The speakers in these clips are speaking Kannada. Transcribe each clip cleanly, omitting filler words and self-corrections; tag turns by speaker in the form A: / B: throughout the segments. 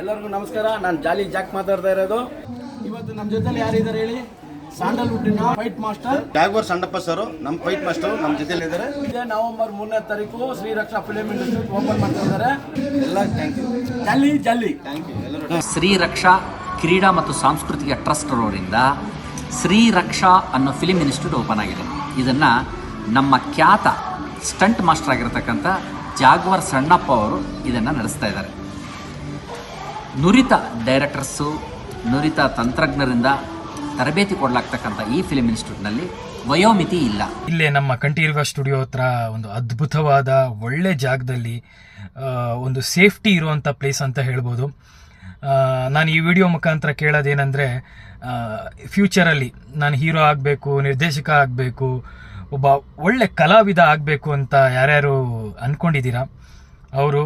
A: ಎಲ್ಲರಿಗೂ ನಮಸ್ಕಾರ. ನಾನು ಜಾಲಿ ಜಾಕ್ ಮಾತಾಡ್ತಾ ಇರೋದು. ಇವತ್ತು ನಮ್ಮ ಜೊತೆಲಿ ಯಾರಿದ್ದಾರೆ ಹೇಳಿ? ಸ್ಯಾಂಡಲ್ವುಡ್ಡಿನ ಫೈಟ್ ಮಾಸ್ಟರ್
B: ಜಾಗ್ವರ್ ಸಂಡಪ್ಪ ಸರ್ ನಮ್ಮ ಫೈಟ್ ಮಾಸ್ಟರ್ ನಮ್ಮ ಜೊತೆಲಿ ಇದ್ದಾರೆ.
A: ಇದೇ ನವೆಂಬರ್ 3ನೇ ತಾರೀಕು ಶ್ರೀರಕ್ಷಾ ಫಿಲ್ಮ್ ಇನ್ಸ್ಟಿಟ್ಯೂಟ್ ಓಪನ್ ಮಾಡ್ತಾ ಇದ್ದಾರೆ.
B: ಎಲ್ಲ thank you.
A: Jolly
B: thank you ಎಲ್ಲರೂ.
C: ಶ್ರೀರಕ್ಷಾ ಕ್ರೀಡಾ ಮತ್ತು ಸಾಂಸ್ಕೃತಿಕ ಟ್ರಸ್ಟ್ ಅವರಿಂದ ಶ್ರೀರಕ್ಷಾ ಅನ್ನೋ ಫಿಲಿಮ್ ಇನ್ಸ್ಟಿಟ್ಯೂಟ್ ಓಪನ್ ಆಗಿದೆ. ಇದನ್ನು ನಮ್ಮ ಖ್ಯಾತ ಸ್ಟಂಟ್ ಮಾಸ್ಟರ್ ಆಗಿರತಕ್ಕಂಥ ಜಾಗ್ವರ್ ಸಣ್ಣಪ್ಪ ಅವರು ಇದನ್ನು ನಡೆಸ್ತಾ ಇದ್ದಾರೆ. ನುರಿತ ಡೈರೆಕ್ಟರ್ಸು, ನುರಿತ ತಂತ್ರಜ್ಞರಿಂದ ತರಬೇತಿ ಕೊಡಲಾಗ್ತಕ್ಕಂಥ ಈ ಫಿಲಿಮ್ ಇನ್ಸ್ಟಿಟ್ಯೂಟ್ನಲ್ಲಿ ವಯೋಮಿತಿ ಇಲ್ಲ.
D: ಇಲ್ಲೇ ನಮ್ಮ ಕಂಠೀರವ ಸ್ಟುಡಿಯೋ ಹತ್ರ ಒಂದು ಅದ್ಭುತವಾದ ಒಳ್ಳೆ ಜಾಗದಲ್ಲಿ ಒಂದು ಸೇಫ್ಟಿ ಇರುವಂಥ ಪ್ಲೇಸ್ ಅಂತ ಹೇಳ್ಬೋದು. ನಾನು ಈ ವಿಡಿಯೋ ಮುಖಾಂತರ ಕೇಳೋದೇನೆಂದರೆ, ಫ್ಯೂಚರಲ್ಲಿ ನಾನು ಹೀರೋ ಆಗಬೇಕು, ನಿರ್ದೇಶಕ ಆಗಬೇಕು, ಒಬ್ಬ ಒಳ್ಳೆ ಕಲಾವಿದ ಆಗಬೇಕು ಅಂತ ಯಾರ್ಯಾರು ಅಂದ್ಕೊಂಡಿದ್ದೀರಾ ಅವರು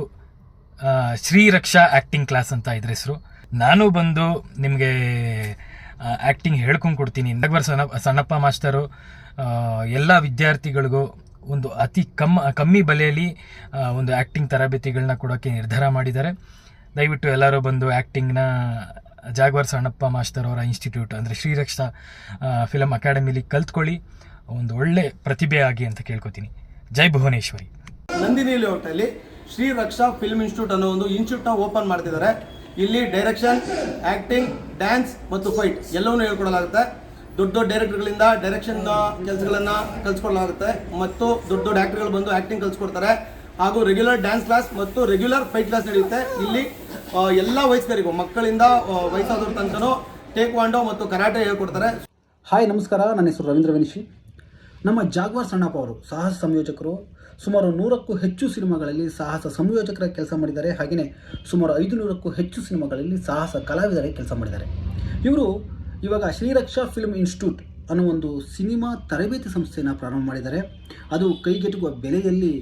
D: ಶ್ರೀರಕ್ಷಾ ಆ್ಯಕ್ಟಿಂಗ್ ಕ್ಲಾಸ್ ಅಂತ ಇದ್ರ ಹೆಸರು. ನಾನು ಬಂದು ನಿಮಗೆ ಆ್ಯಕ್ಟಿಂಗ್ ಹೇಳ್ಕೊಂಡು ಕೊಡ್ತೀನಿ. ಜಾಗ್ವರ್ ಸಣ್ಣಪ್ಪ ಮಾಸ್ಟರು ಎಲ್ಲ ವಿದ್ಯಾರ್ಥಿಗಳಿಗೂ ಒಂದು ಅತಿ ಕಮ್ಮಿ ಬೆಲೆಯಲ್ಲಿ ಒಂದು ಆ್ಯಕ್ಟಿಂಗ್ ತರಬೇತಿಗಳನ್ನ ಕೊಡೋಕ್ಕೆ ನಿರ್ಧಾರ ಮಾಡಿದ್ದಾರೆ. ದಯವಿಟ್ಟು ಎಲ್ಲರೂ ಬಂದು ಆ್ಯಕ್ಟಿಂಗ್ನ ಜಾಗ್ವರ್ ಸಣ್ಣಪ್ಪ ಮಾಸ್ಟರ್ ಅವರ ಇನ್ಸ್ಟಿಟ್ಯೂಟ್ ಅಂದರೆ ಶ್ರೀರಕ್ಷಾ ಫಿಲಮ್ ಅಕಾಡೆಮಿಲಿ ಕಲ್ತ್ಕೊಳ್ಳಿ, ಒಂದು ಒಳ್ಳೆ ಪ್ರತಿಭೆ ಆಗಿ ಅಂತ ಕೇಳ್ಕೊತೀನಿ. ಜೈ ಭುವನೇಶ್ವರಿ.
A: ನಂದಿನಿ ಲೇಔಟಲ್ಲಿ ಶ್ರೀರಕ್ಷಾ ಫಿಲ್ಮ್ ಇನ್ಸ್ಟಿಟ್ಯೂಟ್ ಅನ್ನೋ ಒಂದು ಇನ್ಸ್ಟಿಟ್ಯೂಟ್ನ ಓಪನ್ ಮಾಡ್ತಿದ್ದಾರೆ. ಇಲ್ಲಿ ಡೈರೆಕ್ಷನ್, ಆ್ಯಕ್ಟಿಂಗ್, ಡ್ಯಾನ್ಸ್ ಮತ್ತು ಫೈಟ್ ಎಲ್ಲವನ್ನೂ ಹೇಳ್ಕೊಡಲಾಗುತ್ತೆ. ದೊಡ್ಡ ದೊಡ್ಡ ಡೈರೆಕ್ಟರ್ಗಳಿಂದ ಡೈರೆಕ್ಷನ್ ಕೆಲಸಗಳನ್ನು ಕಲಿಸ್ಕೊಡಲಾಗುತ್ತೆ ಮತ್ತು ದೊಡ್ಡ ದೊಡ್ಡ ಆ್ಯಕ್ಟರ್ಗಳು ಬಂದು ಆ್ಯಕ್ಟಿಂಗ್ ಕಲಿಸ್ಕೊಡ್ತಾರೆ. ಹಾಗೂ ರೆಗ್ಯುಲರ್ ಡ್ಯಾನ್ಸ್ ಕ್ಲಾಸ್ ಮತ್ತು ರೆಗ್ಯುಲರ್ ಫೈಟ್ ಕ್ಲಾಸ್ ನಡೆಯುತ್ತೆ. ಇಲ್ಲಿ ಎಲ್ಲ ವಯಸ್ಕರಿಗೂ, ಮಕ್ಕಳಿಂದ ವಯಸ್ಸಾದವ್ರ ತನಕನೂ ಟೇಕ್ವಾಂಡೋ ಮತ್ತು ಕರಾಟೆ ಹೇಳ್ಕೊಡ್ತಾರೆ.
E: ಹಾಯ್ ನಮಸ್ಕಾರ, ನನ್ನ ಹೆಸರು ರವೀಂದ್ರ ವೆನಿಶಿ. ನಮ್ಮ ಜಾಗ್ವರ್ ಸಣ್ಣಪ್ಪ ಅವರು ಸಾಹಸ ಸಂಯೋಜಕರು. ಸುಮಾರು 100ಕ್ಕೂ ಹೆಚ್ಚು ಸಿನಿಮಾಗಳಲ್ಲಿ ಸಾಹಸ ಸಂಯೋಜಕರ ಕೆಲಸ ಮಾಡಿದ್ದಾರೆ. ಹಾಗೆಯೇ ಸುಮಾರು 500ಕ್ಕೂ ಹೆಚ್ಚು ಸಿನಿಮಾಗಳಲ್ಲಿ ಸಾಹಸ ಕಲಾವಿದರಾಗಿ ಕೆಲಸ ಮಾಡಿದ್ದಾರೆ. ಇವರು ಇವಾಗ ಶ್ರೀರಕ್ಷಾ ಫಿಲ್ಮ್ ಇನ್ಸ್ಟಿಟ್ಯೂಟ್ ಅನ್ನೋ ಒಂದು ಸಿನಿಮಾ ತರಬೇತಿ ಸಂಸ್ಥೆಯನ್ನು ಪ್ರಾರಂಭ ಮಾಡಿದ್ದಾರೆ. ಅದು ಕೈಗೆಟುಕುವ ಬೆಲೆಯಲ್ಲಿ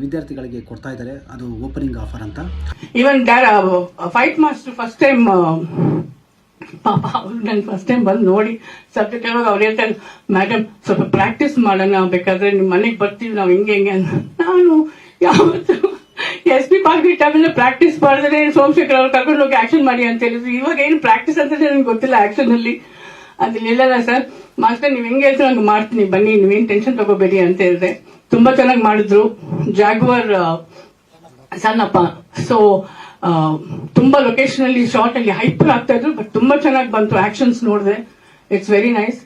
E: ವಿದ್ಯಾರ್ಥಿಗಳಿಗೆ ಕೊಡ್ತಾ ಇದ್ದಾರೆ. ಅದು ಓಪನಿಂಗ್ ಆಫರ್ ಅಂತ.
F: Even fight master first time ಪಾಪ ಅವ್ರು ನಾನು ಫಸ್ಟ್ ಟೈಮ್ ಬಂದು ನೋಡಿ ಸಬ್ಜೆಕ್ಟ್ ಹೇಳುವಾಗ ಅವ್ರು ಹೇಳ್ತಾರೆ, ಮೇಡಮ್ ಸ್ವಲ್ಪ ಪ್ರಾಕ್ಟೀಸ್ ಮಾಡೋಣ, ಬೇಕಾದ್ರೆ ನಿಮ್ಮ ಮನೆಗೆ ಬರ್ತೀವಿ ನಾವು ಹಿಂಗೆ ಅಂತ. ನಾನು ಯಾವತ್ತು SP ಪಾರ್ಕ್ ಟೈಮಲ್ಲಿ ಪ್ರಾಕ್ಟೀಸ್ ಮಾಡಿದ್ರೆ ಸೋಮಶೇಖರ್ ಅವ್ರು ಕರ್ಕೊಂಡು ಹೋಗಿ ಆಕ್ಷನ್ ಮಾಡಿ ಅಂತ ಹೇಳಿದ್ರು. ಇವಾಗ ಏನು ಪ್ರಾಕ್ಟೀಸ್ ಅಂತ ನನಗೆ ಗೊತ್ತಿಲ್ಲ. ಆಕ್ಷನ್ ಅಲ್ಲಿ ಅದ್ರಲ್ಲಿ ಇಲ್ಲ ಸರ್ ಮಾಸ್ಟರ್ ನೀವು ಹೆಂಗೆ ಹೇಳ್ತಾರೆ ನಂಗೆ ಮಾಡ್ತೀನಿ, ಬನ್ನಿ ನೀವೇನು ಟೆನ್ಷನ್ ತಗೋಬೇಡಿ ಅಂತ ಹೇಳಿದೆ. ತುಂಬಾ ಚೆನ್ನಾಗಿ ಮಾಡಿದ್ರು ಜಾಗ್ವರ್ ಸಣ್ಣಪ್ಪ. ಸೊ ತುಂಬಾ ಲೊಕೇಶನ್ ಅಲ್ಲಿ ಶಾರ್ಟ್ ಅಲ್ಲಿ ಹೈಪರ್ ಆಗ್ತಾ ಇದ್ರು, ಬಟ್ ತುಂಬಾ ಚೆನ್ನಾಗಿ ಬಂತು. ಆಕ್ಷನ್ಸ್ ನೋಡಿದೆ, ಇಟ್ಸ್ ವೆರಿ ನೈಸ್.